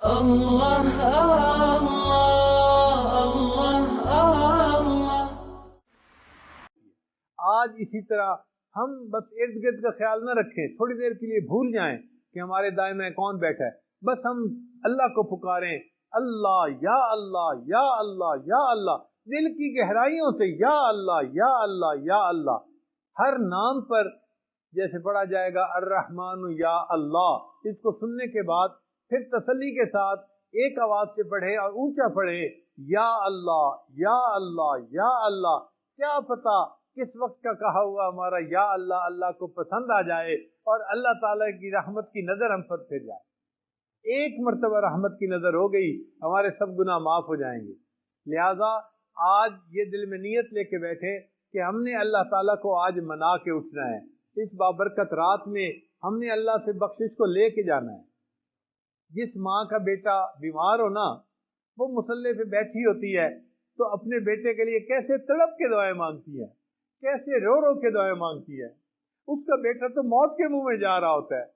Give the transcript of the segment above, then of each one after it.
اللہ اللہ اللہ۔ آج اسی طرح ہم بس ارد گرد کا خیال نہ رکھیں، تھوڑی دیر کے لیے بھول جائیں کہ ہمارے دائیں میں کون بیٹھا ہے، بس ہم اللہ کو پکاریں، اللہ یا اللہ یا اللہ یا اللہ، دل کی گہرائیوں سے یا اللہ یا اللہ یا اللہ۔ ہر نام پر جیسے پڑھا جائے گا الرحمن یا اللہ، اس کو سننے کے بعد پھر تسلی کے ساتھ ایک آواز سے پڑھے اور اونچا پڑھے، یا اللہ یا اللہ یا اللہ۔ کیا پتہ کس وقت کا کہا ہوا ہمارا یا اللہ اللہ کو پسند آ جائے اور اللہ تعالیٰ کی رحمت کی نظر ہم پر پھر جائے۔ ایک مرتبہ رحمت کی نظر ہو گئی، ہمارے سب گناہ معاف ہو جائیں گے۔ لہٰذا آج یہ دل میں نیت لے کے بیٹھے کہ ہم نے اللہ تعالیٰ کو آج منا کے اٹھنا ہے، اس بابرکت رات میں ہم نے اللہ سے بخشش کو لے کے جانا ہے۔ جس ماں کا بیٹا بیمار ہو نا، وہ مصلی پہ بیٹھی ہوتی ہے تو اپنے بیٹے کے لیے کیسے تڑپ کے دعائیں مانگتی ہے، کیسے رو رو کے دعائیں مانگتی ہے۔ اس کا بیٹا تو موت کے منہ میں جا رہا ہوتا ہے،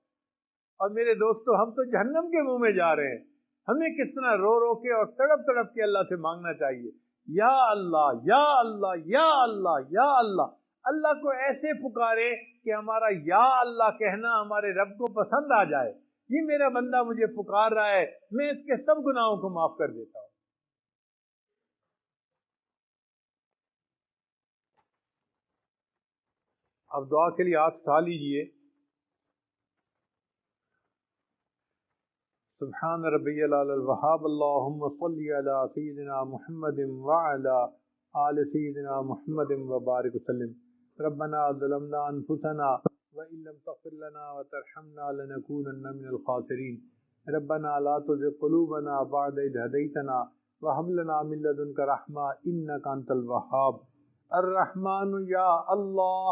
اور میرے دوستو ہم تو جہنم کے منہ میں جا رہے ہیں۔ ہمیں کس طرح رو رو کے اور تڑپ تڑپ کے اللہ سے مانگنا چاہیے، یا اللہ یا اللہ یا اللہ یا اللہ۔ اللہ کو ایسے پکارے کہ ہمارا یا اللہ کہنا ہمارے رب کو پسند آ جائے، یہ میرا بندہ مجھے پکار رہا ہے، میں اس کے سب گناہوں کو معاف کر دیتا ہوں۔ اب دعا کے لیے ہاتھ اٹھا لیجئے۔ سبحان ربی العلی الوہاب، اللہم صلی علی سیدنا محمد وعلی آل سیدنا محمد وبارک وسلم۔ ربنا ظلمنا انفسنا وإن لم تغفر لنا وترحمنا لنكونن من الخاسرین۔ ربنا لا تزغ قلوبنا بعد إذ هديتنا وهب لنا من لدنك رحمة إنك أنت الوهاب۔ الرحمن یا اللہ،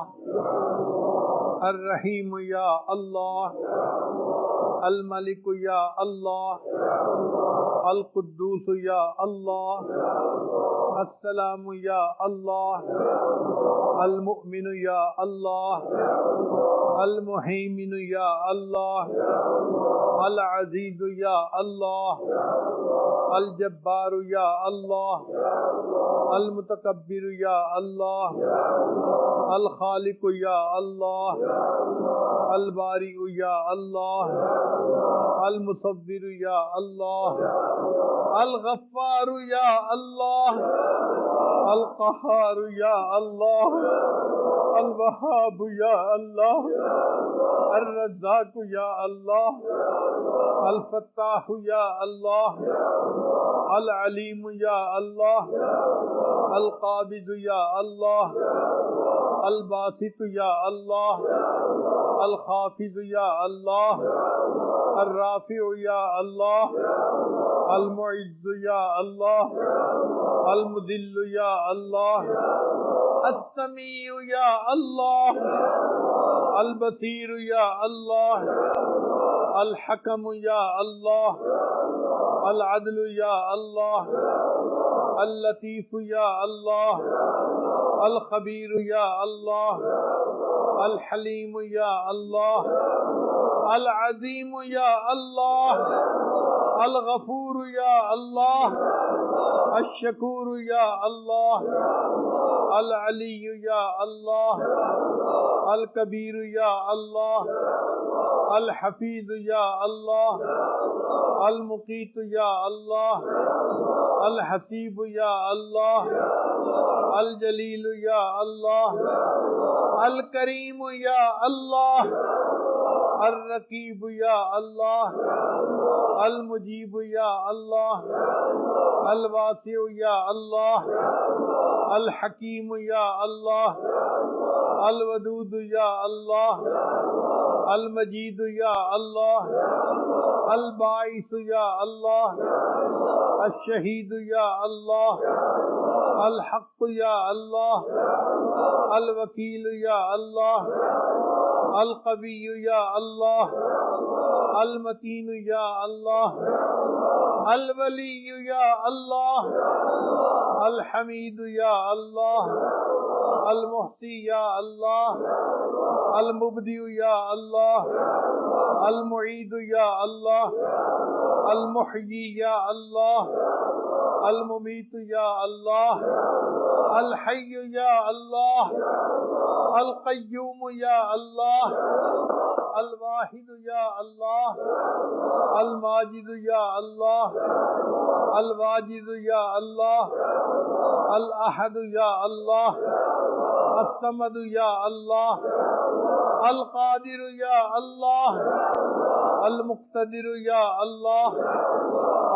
الرحیم یا اللہ، الملک یا اللہ، القدوس یا اللہ، السلام یا اللہ، المؤمن یا اللہ، المہیمن یا اللہ، العزیز یا اللہ، الجبار یا اللہ، المتکبر یا اللہ، الخالق یا اللہ، الباری یا اللہ، المصور یا اللہ، الغفار یا اللہ، القہار یا اللہ، الوہاب یا اللہ، الرزاق یا اللہ، الفتاح یا اللہ، العلیم یا اللہ، القابض یا اللہ، الباسط یا اللہ، الخافض یا اللہ، الرافع یا اللہ، المعز یا اللہ، المذل یا اللہ، السمیع یا اللہ، البصیر یا اللہ، الحکم یا اللہ، العدل یا اللہ، اللطیف یا اللہ، الخبیر یا اللہ، الحلیم یا اللہ، العظیم یا اللہ، الغفور یا اللہ، الشکور یا اللہ، العلی یا اللہ، الکبیر یا اللہ، الحفیظ یا اللہ، المقیت یا اللہ، الحسیب یا اللہ، الجلیل یا اللہ، الکریم یا اللہ، الرقیب یا اللہ، المجیب یا اللہ، الواسع یا اللہ، الحکیم یا اللہ، الودود یا اللہ، المجید یا اللہ، الباعث یا اللہ، الشہید یا اللہ، الحق یا اللہ، الوکیل یا اللہ، القوی یا اللہ، المتین یا اللہ، الولی یا اللہ، الحمید یا اللہ، المحصی یا اللہ، المبدی یا اللہ، المعید یا اللہ، المحيي يا الله المميت يا الله الحي يا الله القيوم يا الله الواحد يا الله الماجد يا الله الواجد يا الله الأحد يا الله الصمد يا الله القادر يا الله المقتدر يا الله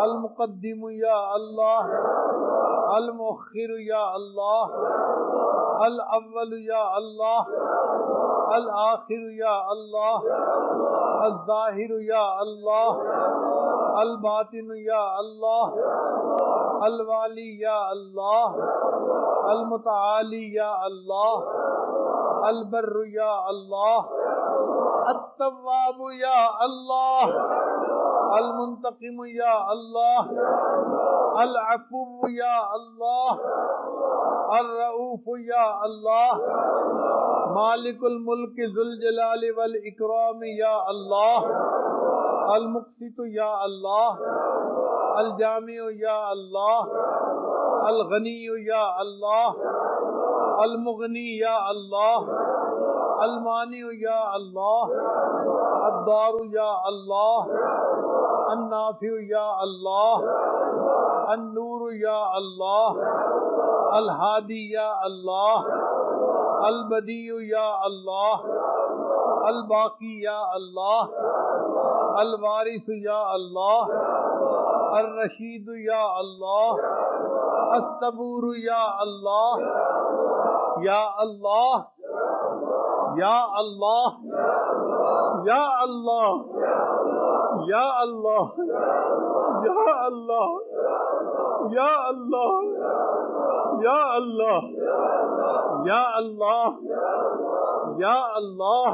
المقدم يا الله المؤخر يا الله الأول يا الله الآخر يا الله الظاهر يا الله الباطن يا الله الوالي يا الله المتعالي يا الله البر يا الله التواب يا الله المنتقم يا الله العفو يا الله الرؤوف يا الله مالك الملك ذو الجلال والإكرام يا الله المقسط يا الله الجامع يا الله الغني يا الله المغني يا الله المانع يا الله الضار يا الله النافع يا الله النور يا الله الهادي يا الله البديع يا الله الباقي يا الله الوارث يا الله الرشید یا اللہ، الصبور یا اللہ، یا اللہ یا اللہ یا اللہ یا اللہ یا اللہ یا اللہ یا اللہ یا اللہ یا اللہ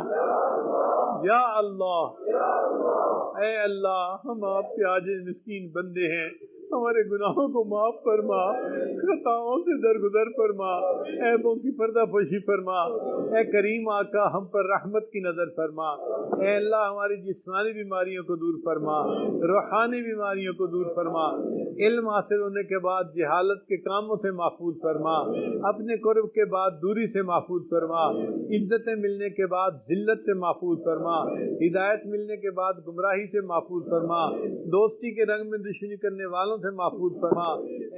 یا اللہ۔ اے اللہ، ہم آپ کے عاجز مسکین بندے ہیں، ہمارے گناہوں کو معاف فرما، خطاؤں سے درگزر فرما، عیبوں کی پردہ پوشی فرما۔ اے کریم آقا، ہم پر رحمت کی نظر فرما۔ اے اللہ، ہماری جسمانی بیماریوں کو دور فرما، روحانی بیماریوں کو دور فرما، علم حاصل ہونے کے بعد جہالت کے کاموں سے محفوظ فرما، اپنے قرب کے بعد دوری سے محفوظ فرما، عزتیں ملنے کے بعد ذلت سے محفوظ فرما، ہدایت ملنے کے بعد گمراہی سے محفوظ فرما، دوستی کے رنگ میں دشمنی کرنے والوں سے محفوظ فرما۔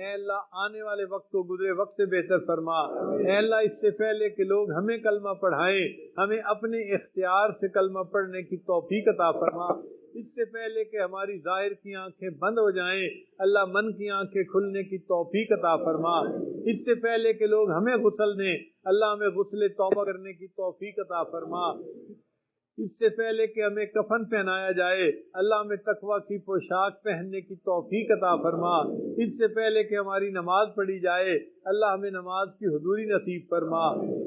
اے اللہ، آنے والے وقت کو گزرے وقت سے بہتر فرما۔ اے اللہ، اس سے پہلے کہ لوگ ہمیں کلمہ پڑھائیں، ہمیں اپنے اختیار سے کلمہ پڑھنے کی توفیق عطا فرما۔ اس سے پہلے کہ ہماری ظاہر کی آنکھیں بند ہو جائیں، اللہ من کی آنکھیں کھلنے کی توفیق عطا فرما۔ اس سے پہلے کہ لوگ ہمیں غسل دیں، اللہ ہمیں غسل توبہ کرنے کی توفیق عطا فرما۔ اس سے پہلے کہ ہمیں کفن پہنایا جائے، اللہ ہمیں تقویٰ کی پوشاک پہننے کی توفیق عطا فرما۔ اس سے پہلے کہ ہماری نماز پڑھی جائے، اللہ ہمیں نماز کی حضوری نصیب فرما،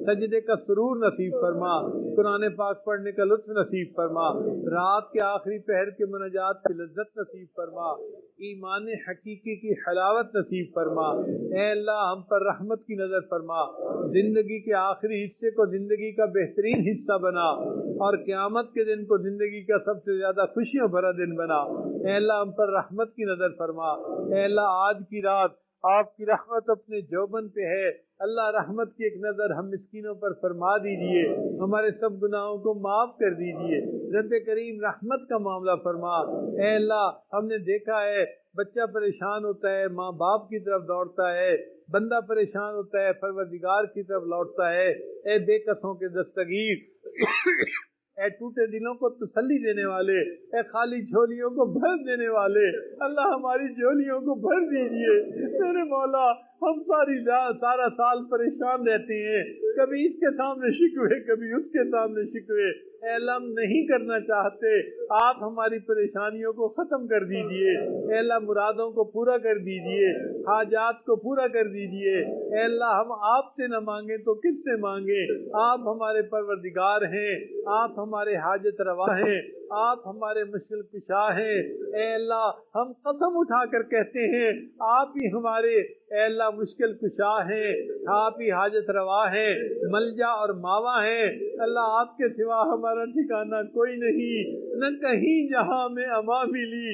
سجدے کا سرور نصیب فرما، قرآن پاک پڑھنے کا لطف نصیب فرما، رات کے آخری پہر کے مناجات کی لذت نصیب فرما، ایمان حقیقی کی حلاوت نصیب فرما۔ اے اللہ، ہم پر رحمت کی نظر فرما، زندگی کے آخری حصے کو زندگی کا بہترین حصہ بنا، اور قیامت کے دن کو زندگی کا سب سے زیادہ خوشیوں بھرا دن بنا۔ اے اللہ، ہم پر رحمت کی نظر فرما۔ اے اللہ، آج کی رات آپ کی رحمت اپنے جوبن پہ ہے، اللہ رحمت کی ایک نظر ہم مسکینوں پر فرما دیجئے، ہمارے سب گناہوں کو معاف کر دیجئے، رب کریم رحمت کا معاملہ فرما۔ اے اللہ، ہم نے دیکھا ہے بچہ پریشان ہوتا ہے، ماں باپ کی طرف دوڑتا ہے، بندہ پریشان ہوتا ہے، پروردگار کی طرف لوٹتا ہے۔ اے بے کسوں کے دستگیر، اے ٹوٹے دلوں کو تسلی دینے والے، اے خالی جھولیوں کو بھر دینے والے، اللہ ہماری جھولیوں کو بھر دیجئے۔ میرے مولا، ہم سارا سال پریشان رہتے ہیں، کبھی اس کے سامنے شکوے، کبھی اس کے سامنے شکوے۔ اے اللہ، ہم نہیں کرنا چاہتے، آپ ہماری پریشانیوں کو ختم کر دیجئے۔ اے اللہ، مرادوں کو پورا کر دیجئے، حاجات کو پورا کر دیجئے۔ اے اللہ، ہم آپ سے نہ مانگیں تو کس سے مانگیں؟ آپ ہمارے پروردگار ہیں، آپ ہمارے حاجت روا ہیں، آپ ہمارے مشکل کشا ہیں۔ اے اللہ، ہم قسم اٹھا کر کہتے ہیں، آپ ہی ہمارے اے اللہ مشکل کشا ہیں، آپ ہی حاجت روا ہیں، ملجا اور ماوا ہیں۔ اللہ، آپ کے سوا ہمارا ٹھکانہ کوئی نہیں، نہ کہیں جہاں میں اما ملی،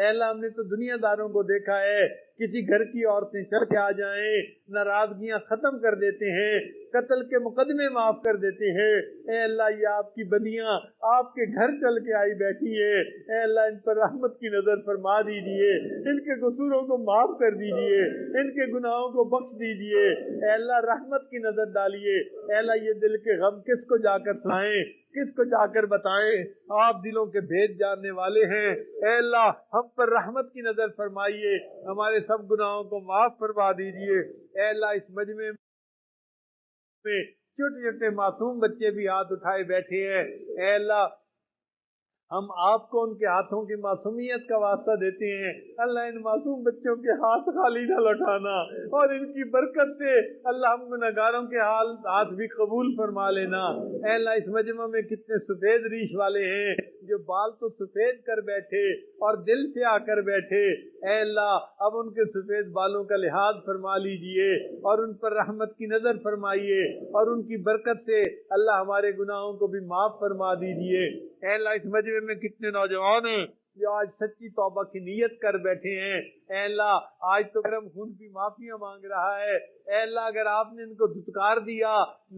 اے اللہ ہم نے تو دنیا داروں کو دیکھا ہے، کسی گھر کی عورتیں چڑھ کے آ جائیں ناراضگیاں ختم کر دیتے ہیں، قتل کے مقدمے معاف کر دیتے ہیں۔ اے اللہ یہ آپ کی بندیاں آپ کے گھر چل کے آئی بیٹھی ہے، اے اللہ ان پر رحمت کی نظر فرما دیجیے، ان کے قصوروں کو معاف کر دیجیے، ان کے گناہوں کو بخش دیجیے، اے اللہ رحمت کی نظر ڈالیے۔ اے اللہ یہ دل کے غم کس کو جا کر سنائیں، کس کو جا کر بتائیں، آپ دلوں کے بھید جاننے والے ہیں۔ اے اللہ ہم پر رحمت کی نظر فرمائیے، ہمارے سب گناہوں کو معاف فرما دیجیے۔ اے اللہ اس مجمع میں چھوٹے چھوٹے معصوم بچے بھی ہاتھ اٹھائے بیٹھے ہیں، اے اللہ ہم آپ کو ان کے ہاتھوں کی معصومیت کا واسطہ دیتے ہیں، اللہ ان معصوم بچوں کے ہاتھ خالی نہ لوٹانا، اور ان کی برکت سے اللہ ہم گناہگاروں کے ہاتھ بھی قبول فرما لینا۔ اے اللہ اس مجمع میں کتنے سفید ریش والے ہیں جو بال تو سفید کر بیٹھے اور دل سے آ کر بیٹھے، اے اللہ اب ان کے سفید بالوں کا لحاظ فرما لیجئے اور ان پر رحمت کی نظر فرمائیے، اور ان کی برکت سے اللہ ہمارے گناہوں کو بھی معاف فرما دیجئے۔ اے اللہ اس مجمع میں کتنے نوجوان ہیں جو آج سچی توبہ کی نیت کر بیٹھے ہیں، اے اللہ آج تو گرم خون کی معافیاں مانگ رہا ہے، اے اللہ اگر آپ نے ان کو دھتکار دیا،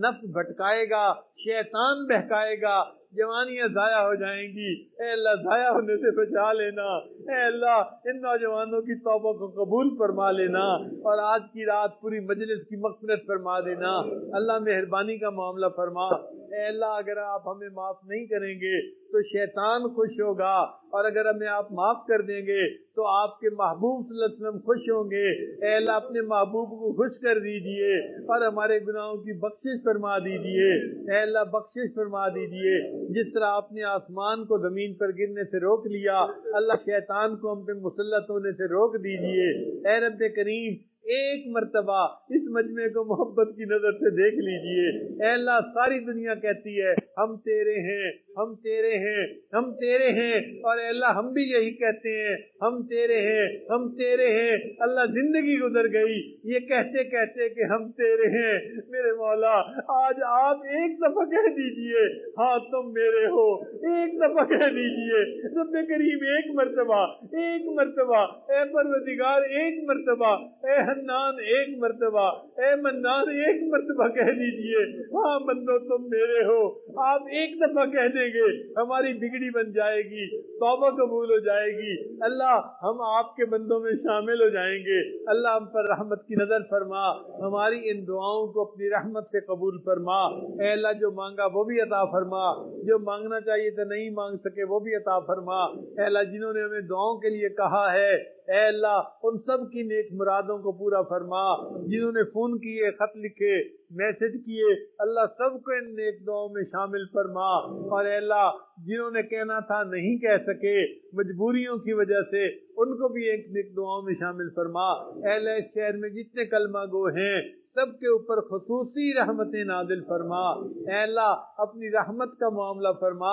نفس بھٹکائے گا، شیطان بہکائے گا، جوانیاں ضائع ہو جائیں گی، اے اللہ ضائع ہونے سے بچا لینا، اے اللہ ان نوجوانوں کی توبہ کو قبول فرما لینا، اور آج کی رات پوری مجلس کی مغفرت فرما دینا۔ اللہ مہربانی کا معاملہ فرما، اے اللہ اگر آپ ہمیں معاف نہیں کریں گے تو شیطان خوش ہوگا، اور اگر ہمیں آپ معاف کر دیں گے تو آپ کے محبوب صلی اللہ علیہ وسلم خوش ہوں گے۔ اے اللہ اپنے محبوب کو خوش کر دیجئے اور ہمارے گناہوں کی بخشش فرما دیجئے، اے اللہ بخشش فرما دیجئے۔ جس طرح آپ نے آسمان کو زمین پر گرنے سے روک لیا، اللہ شیطان کو ہم پہ مسلط ہونے سے روک دیجئے۔ اے رب کریم ایک مرتبہ اس مجمع کو محبت کی نظر سے دیکھ لیجئے، اے اللہ ساری دنیا کہتی ہے ہم تیرے ہیں، ہم تیرے ہیں، ہم تیرے ہیں، اور اے اللہ ہم بھی یہی کہتے ہیں ہم تیرے ہیں، ہم تیرے ہیں۔ اللہ زندگی گزر گئی یہ کہتے کہتے کہ ہم تیرے ہیں۔ میرے مولا آج آپ ایک دفعہ کہہ دیجئے ہاں تم میرے ہو، ایک دفعہ کہہ دیجئے رب کریم ایک مرتبہ، ایک مرتبہ، اے پروردگار ایک مرتبہ، اے حنان ایک مرتبہ، اے منان ایک مرتبہ کہہ دیجئے ہاں بندو تم میرے ہو۔ آپ ایک دفعہ کہہ دیں گے ہماری بگڑی بن جائے گی، توبہ قبول ہو جائے گی، اللہ ہم آپ کے بندوں میں شامل ہو جائیں گے۔ اللہ ہم پر رحمت کی نظر فرما، ہماری ان دعاؤں کو اپنی رحمت سے قبول فرما۔ اے اللہ جو مانگا وہ بھی عطا فرما، جو مانگنا چاہیے تو نہیں مانگ سکے وہ بھی عطا فرما۔ اے اللہ جنہوں نے ہمیں دعاؤں کے لیے کہا ہے، اے اللہ ان سب کی نیک مرادوں کو پورا فرما۔ جنہوں نے فون کیے، خط لکھے، میسج کیے، اللہ سب کو ان نیک دعاؤں میں شامل فرما۔ اور اے اللہ جنہوں نے کہنا تھا نہیں کہہ سکے مجبوریوں کی وجہ سے، ان کو بھی ایک نیک دعاؤں میں شامل فرما۔ اے اللہ اس شہر میں جتنے کلمہ گو ہیں سب کے اوپر خصوصی رحمتیں نازل فرما۔ اے اللہ اپنی رحمت کا معاملہ فرما،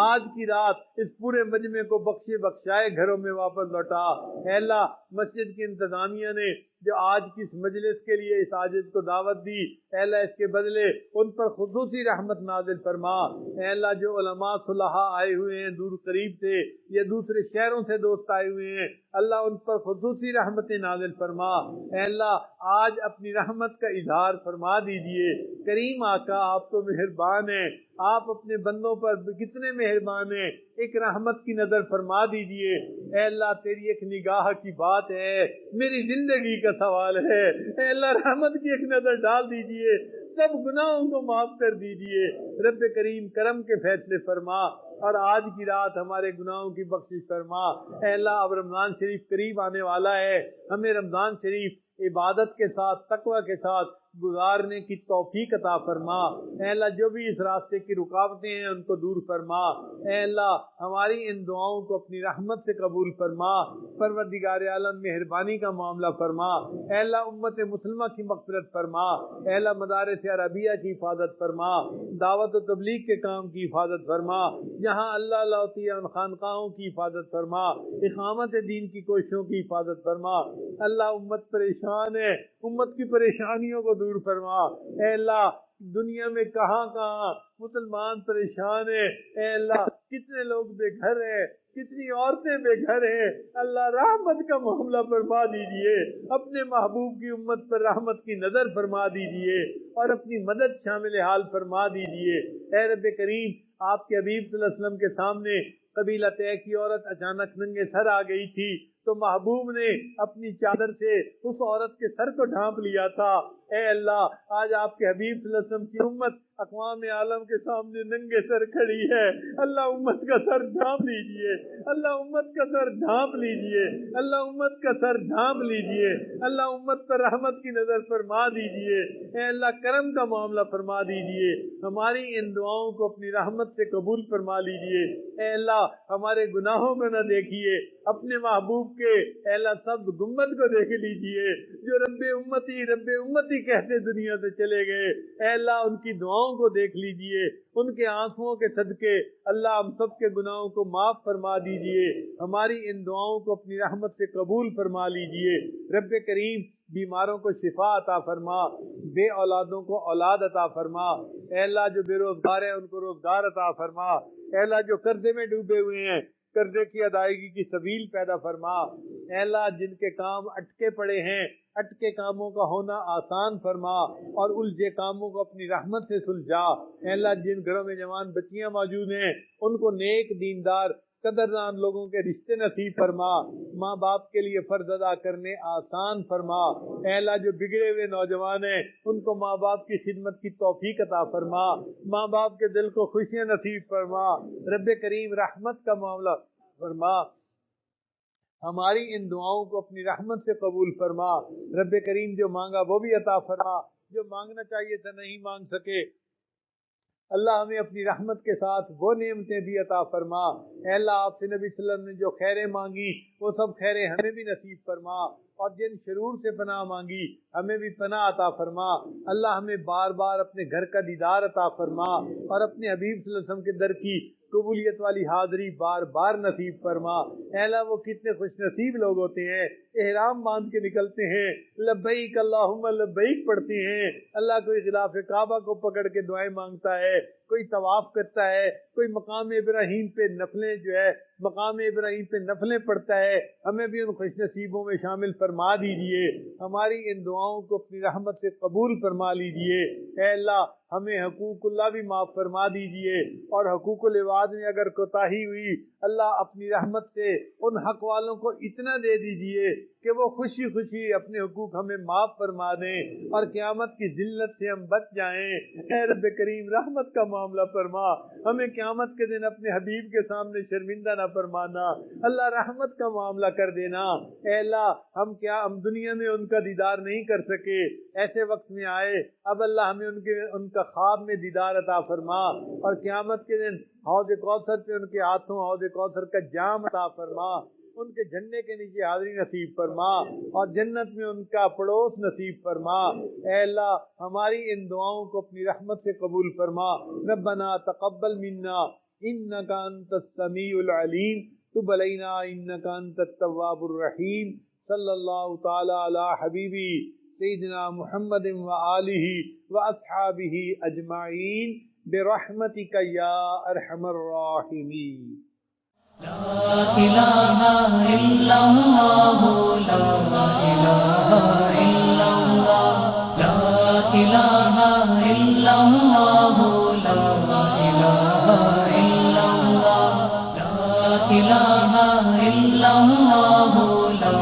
آج کی رات اس پورے مجمع کو بخشے بخشائے گھروں میں واپس لوٹا۔ اے اللہ مسجد کی انتظامیہ نے جو آج کی اس مجلس کے لیے اس عاجز کو دعوت دی، اے اللہ اس کے بدلے ان پر خصوصی رحمت نازل فرما۔ اے اللہ جو علماء صلحاء آئے ہوئے ہیں دور قریب سے یا دوسرے شہروں سے دوست آئے ہوئے ہیں، اللہ ان پر خصوصی رحمتیں نازل فرما۔ اے اللہ آج اپنی رحمت کا اظہار فرما دیجئے۔ کریم آقا آپ تو مہربان ہیں، آپ اپنے بندوں پر کتنے مہربان ہیں، ایک رحمت کی نظر فرما دیجئے۔ اے اللہ تیری ایک نگاہ کی بات ہے، میری زندگی کا سوال ہے، اے اللہ رحمت کی ایک نظر ڈال دیجئے، سب گناہوں کو معاف کر دیجئے۔ رب کریم کرم کے فیصلے فرما، اور آج کی رات ہمارے گناہوں کی بخشش فرما۔ اے اللہ اب رمضان شریف قریب آنے والا ہے، ہمیں رمضان شریف عبادت کے ساتھ تقوی کے ساتھ گزارنے کی توفیق عطا فرما۔ اے اللہ جو بھی اس راستے کی رکاوٹیں ہیں ان کو دور فرما۔ اے اللہ ہماری ان دعاؤں کو اپنی رحمت سے قبول فرما۔ پروردگار عالم مہربانی کا معاملہ فرما۔ اے اللہ امت مسلمہ کی مغفرت فرما۔ اے اللہ مدارس عربیہ کی حفاظت فرما، دعوت و تبلیغ کے کام کی حفاظت فرما، جہاں اللہ لاتی ہے ان خانقاہوں کی حفاظت فرما، اقامت دین کی کوششوں کی حفاظت فرما۔ اللہ امت پریشان ہے، امت کی پریشانیوں کو دور فرما۔ اے اللہ دنیا میں کہاں کہاں مسلمان پریشان ہیں، اے اللہ کتنے لوگ بے گھر ہیں، کتنی عورتیں بے گھر ہیں، اللہ رحمت کا معاملہ فرما دیجئے، اپنے محبوب کی امت پر رحمت کی نظر فرما دیجئے اور اپنی مدد شامل حال فرما دیجئے۔ اے رب کریم، آپ کے حبیب صلی اللہ علیہ وسلم کے سامنے قبیلہ طے کی عورت اچانک ننگے سر آ گئی تھی تو محبوب نے اپنی چادر سے اس عورت کے سر کو ڈھانپ لیا تھا۔ اے اللہ آج آپ کے حبیب صلی اللہ علیہ وسلم کی امت اقوام عالم کے سامنے ننگے سر کھڑی ہے، اللہ امت کا سر ڈھانپ لیجئے، اللہ امت کا سر ڈھانپ لیجئے، اللہ امت کا سر ڈھانپ لیجئے، اللہ امت پر رحمت کی نظر فرما دیجئے، اے اللہ کرم کا معاملہ فرما دیجئے، ہماری ان دعاؤں کو اپنی رحمت سے قبول فرما لیجئے۔ اے اللہ ہمارے گناہوں کو نہ دیکھیے، اپنے محبوب کے اے اللہ سب گنبد کو دیکھ لیجئے جو رب امتی کہتے دنیا سے چلے گئے، اے اللہ ان کی دعاؤں کو دیکھ لیجئے، ان کے آنسوؤں کے صدقے اللہ ہم سب کے گناہوں کو معاف فرما دیجئے، ہماری ان دعاؤں کو اپنی رحمت سے قبول فرما لیجئے۔ رب کریم بیماروں کو شفا عطا فرما، بے اولادوں کو اولاد عطا فرما، اے اللہ جو بے روزگار ہیں ان کو روزگار عطا فرما، اے اللہ جو قرضے میں ڈوبے ہوئے ہیں قرضے کی ادائیگی کی سبیل پیدا فرما، اے اللہ جن کے کام اٹکے پڑے ہیں اٹکے کاموں کا ہونا آسان فرما اور الجھے کاموں کو اپنی رحمت سے سلجھا، اے اللہ جن گھروں میں جوان بچیاں موجود ہیں ان کو نیک دیندار قدردان لوگوں کے رشتے نصیب فرما، ماں باپ کے لیے فرض ادا کرنے آسان فرما، اے اللہ جو بگڑے ہوئے نوجوان ہیں ان کو ماں باپ کی خدمت کی توفیق عطا فرما، ماں باپ کے دل کو خوشیاں نصیب فرما، رب کریم رحمت کا معاملہ فرما، ہماری ان دعاؤں کو اپنی رحمت سے قبول فرما، رب کریم جو مانگا وہ بھی عطا فرما، جو مانگنا چاہیے تھا نہیں مانگ سکے اللہ ہمیں اپنی رحمت کے ساتھ وہ نعمتیں بھی عطا فرما، اے اللہ آپ سے نبی صلی اللہ علیہ وسلم نے جو خیریں مانگی وہ سب خیریں ہمیں بھی نصیب فرما، اور جن شرور سے پناہ مانگی ہمیں بھی پناہ عطا فرما، اللہ ہمیں بار بار اپنے گھر کا دیدار عطا فرما اور اپنے حبیب صلی اللہ علیہ وسلم کے در کی قبولیت والی حاضری بار بار نصیب فرما، اے اللہ وہ کتنے خوش نصیب لوگ ہوتے ہیں احرام باندھ کے نکلتے ہیں لبیک اللہم لبیک پڑھتے ہیں، اللہ کوئی غلاف کعبہ کو پکڑ کے دعائیں مانگتا ہے، کوئی طواف کرتا ہے، کوئی مقام ابراہیم پہ نفلیں مقام ابراہیم پہ نفلیں پڑھتا ہے، ہمیں بھی ان خوش نصیبوں میں شامل فرما دیجئے، ہماری ان دعاؤں کو اپنی رحمت سے قبول فرما لیجئے، اے اللہ ہمیں حقوق اللہ بھی معاف فرما دیجئے اور حقوق العباد میں اگر کوتاہی ہوئی اللہ اپنی رحمت سے ان حق والوں کو اتنا دے دیجئے کہ وہ خوشی خوشی اپنے حقوق ہمیں معاف فرما دیں اور قیامت کی ذلت سے ہم بچ جائیں۔ اے رب کریم رحمت کا معاملہ فرما، ہمیں قیامت کے دن اپنے حبیب کے سامنے شرمندہ نہ فرمانا، اللہ رحمت کا معاملہ کر دینا، اے اللہ ہم دنیا میں ان کا دیدار نہیں کر سکے، ایسے وقت میں آئے اب اللہ ہمیں ان کا خواب میں دیدار عطا فرما اور قیامت کے دن حوض کوثر پہ ان کے ہاتھوں حوض کوثر کا جام عطا فرما، ان کے جھنڈے کے نیچے حاضری نصیب فرما اور جنت میں ان کا پڑوس نصیب فرما، اے اللہ ہماری ان دعاؤں کو اپنی رحمت سے قبول فرما، ربنا تقبل منا انک انت السمیع العلیم تب علینا انک انت التواب الرحیم، صلی اللہ تعالی علی حبیبی سیدنا محمد وآلہ واصحابہ اجمعین برحمتک یا ارحم الراحمین۔ لا الہ الا اللہ، لا الہ الا اللہ، لا الہ الا اللہ، لا الہ الا اللہ، لا الہ الا اللہ، لا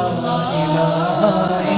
الہ